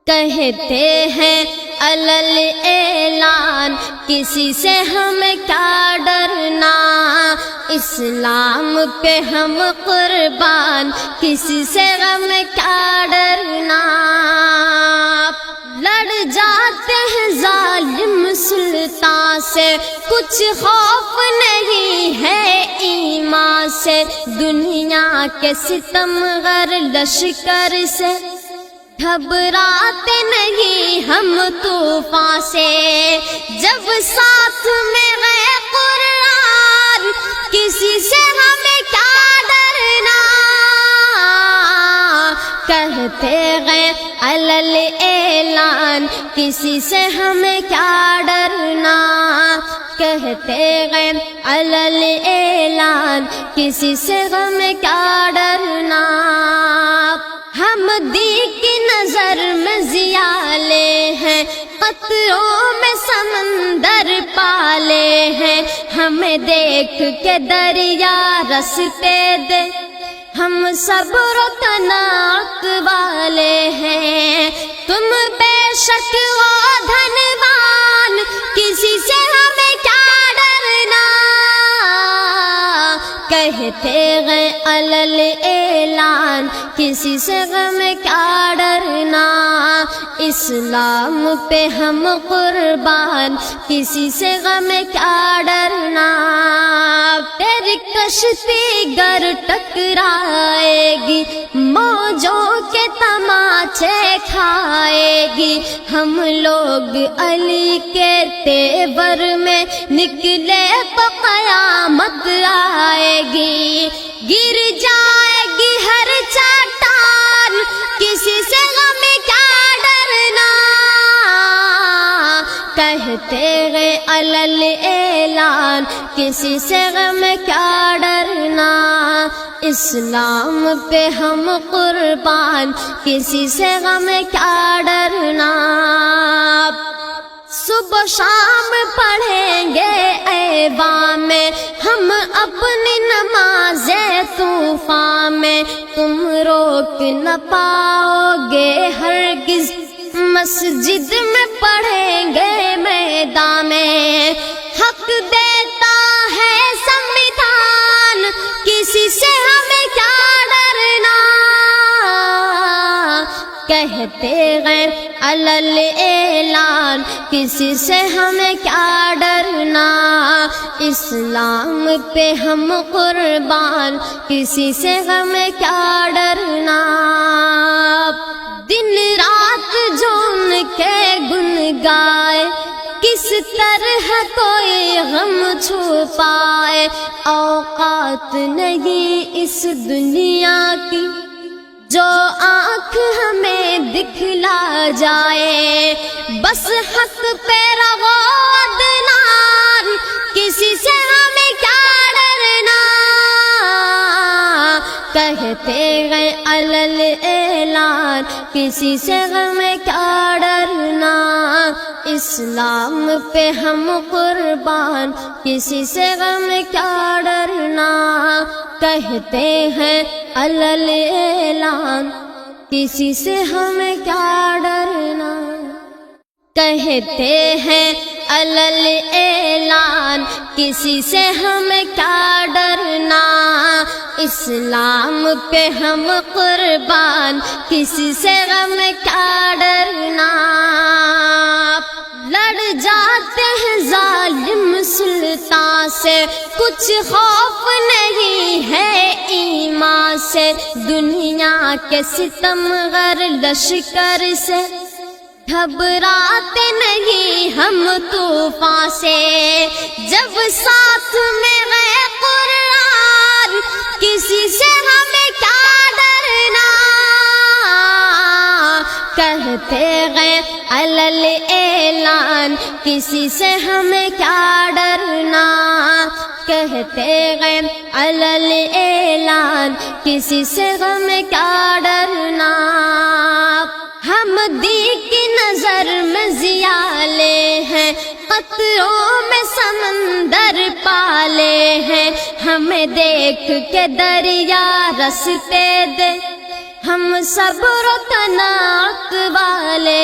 کہتے ہیں علل اعلان کسی سے ہمیں کیا ڈرنا، اسلام پہ ہم قربان کسی سے غم کیا ڈرنا۔ لڑ جاتے ہیں ظالم سلطان سے، کچھ خوف نہیں ہے ایمان سے، دنیا کے ستمگر لشکر سے گھبراتے نہیں ہم طوفان سے، جب ساتھ میں گئے قرآن کسی سے ہمیں کیا ڈرنا، کہتے گئے علل اعلان کسی سے ہمیں کیا ڈرنا، کہتے گئے علل اعلان کسی سے ہمیں کیا ڈرنا۔ ہم دی کی نظر میں ضیالے ہیں، قطروں میں سمندر پالے ہیں، ہمیں دیکھ کے دریا رستے دے، ہم صبر و قناعت والے ہیں، تم بے شک ہو دھنوان کسی سے ہمیں کیا ڈرنا، کہتے گئے علل اعلان کسی سے ہمیں کیا ڈرنا، اسلام پہ ہم قربان کسی سے ہمیں کیا ڈرنا۔ تیری کشتی گر ٹکرائے گی موجوں کے تماچے کھائے گی، ہم لوگ علی کے تیور میں نکلے تو قیامت آئے گی، گر جائے گی ہر چٹان کسی سے ہمیں کیا ڈرنا، کہتے گئے علل اعلان کسی سے ہمیں کیا ڈرنا، اسلام پہ ہم قربان کسی سے ہمیں کیا ڈرنا۔ صبح شام پڑھیں گے ایوان میں ہم اپنی نماز طوفان میں، تم روک نہ پاؤ گے ہرگز، مسجد میں پڑھیں گے میدان میں، حق دیتا ہے سنویدھان کسی سے ہمیں کیا ڈرنا، کہتے گئے علل اعلان کسی سے ہمیں کیا ڈرنا، اسلام پہ ہم قربان کسی سے ہمیں کیا ڈرنا۔ دن رات جو ان کے گن گائے کس طرح کوئی غم چھپائے، اوقات نہیں اس دنیا کی جو آنکھ ہمیں دکھلا جائے، بس حق پہ رہو عدنان کسی سے ہمیں کیا ڈرنا، کہتے گئے علل اعلان کسی سے ہمیں کیا ڈرنا، اسلام پہ ہم قربان کسی سے ہمیں کیا ڈرنا، کہتے ہیں علل اعلان کسی سے ہمیں کیا ڈرنا، کہتے ہیں علل اعلان کسی سے ہمیں کیا ڈرنا، اسلام پہ ہم قربان کسی سے ہمیں کیا ڈرنا۔ لڑ جاتے ہیں ظالم سلطان سے، کچھ خوف نہیں ہے ایمان سے، دنیا کے ستمگر لشکر سے گھبراتے نہیں ہم طوفان سے، جب ساتھ میں گئے قرآن کسی سے ہمیں کیا ڈرنا، کہتے گئے علل اعلان کسی سے ہمیں کیا ڈرنا، کہتے گئے علل اعلان کسی سے ہمیں کیا ڈرنا۔ ہم دی کی نظر میں ضیالے ہیں، قطروں میں سمندر پالے ہیں، ہمیں دیکھ کے دریا رستے دے، ہم صبر و قناعت والے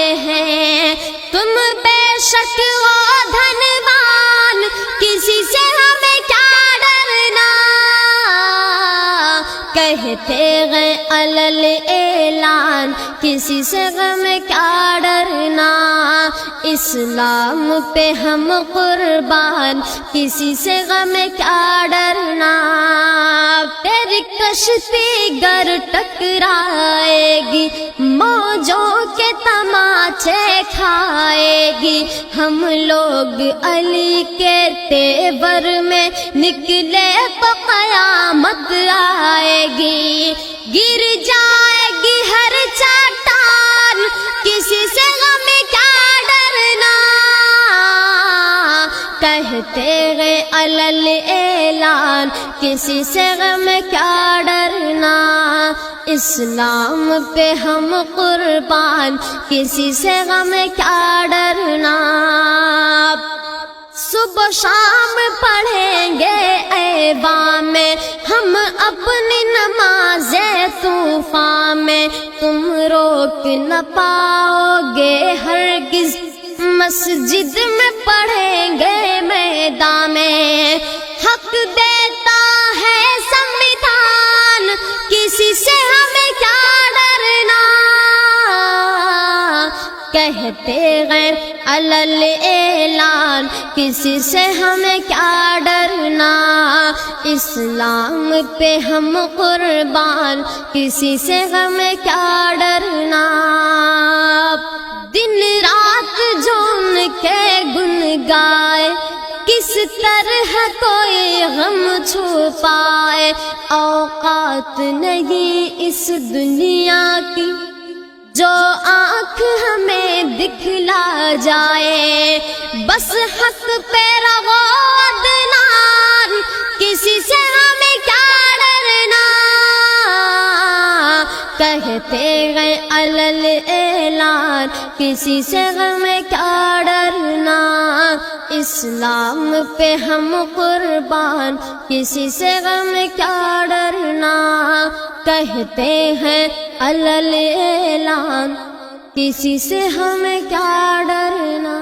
شک و دھنوان کسی سے ہمیں کیا ڈرنا، کہتے گئے علل اعلان کسی سے غم کیا ڈرنا، اسلام پہ ہم قربان کسی سے غم کیا ڈرنا، تیری کشتی گر ٹکرائے گی موجوں کے تماچے کھائے گی، ہم لوگ علی کے تیور میں نکلے تو قیامت آئے گی، گر جائے گی ہر چٹان کسی سے غم کیا ڈرنا، کہتے گئے علل اعلان کسی سے غم کیا ڈرنا، اسلام پہ ہم قربان کسی سے غم کیا ڈرنا، صبح شام پڑھیں گے ایوان میں ہم اپنی نماز طوفان میں، تم روک نہ پاؤ گے ہرگز، مسجد میں پڑھیں گے میدان میں، حق دیتا ہے سنویدھان کسی سے ہمیں کیا ڈرنا، کہتے غیر علل اعلان کسی سے ہمیں کیا ڈرنا، اسلام پہ ہم قربان کسی سے ہمیں کیا ڈرنا، دن رات جو ان کے گن گائے کس طرح کوئی غم چھپائے، اوقات نہیں اس دنیا کی جو آنکھ ہمیں دکھلا جائے، بس حق پہ رہو عدنان کسی سے ہمیں کیا ڈرنا، کہتے گئے علل اعلان کسی سے ہمیں کیا ڈرنا، اسلام پہ ہم قربان کسی سے غم کیا ڈرنا، کہتے ہیں علل اعلان کسی سے ہمیں کیا ڈرنا۔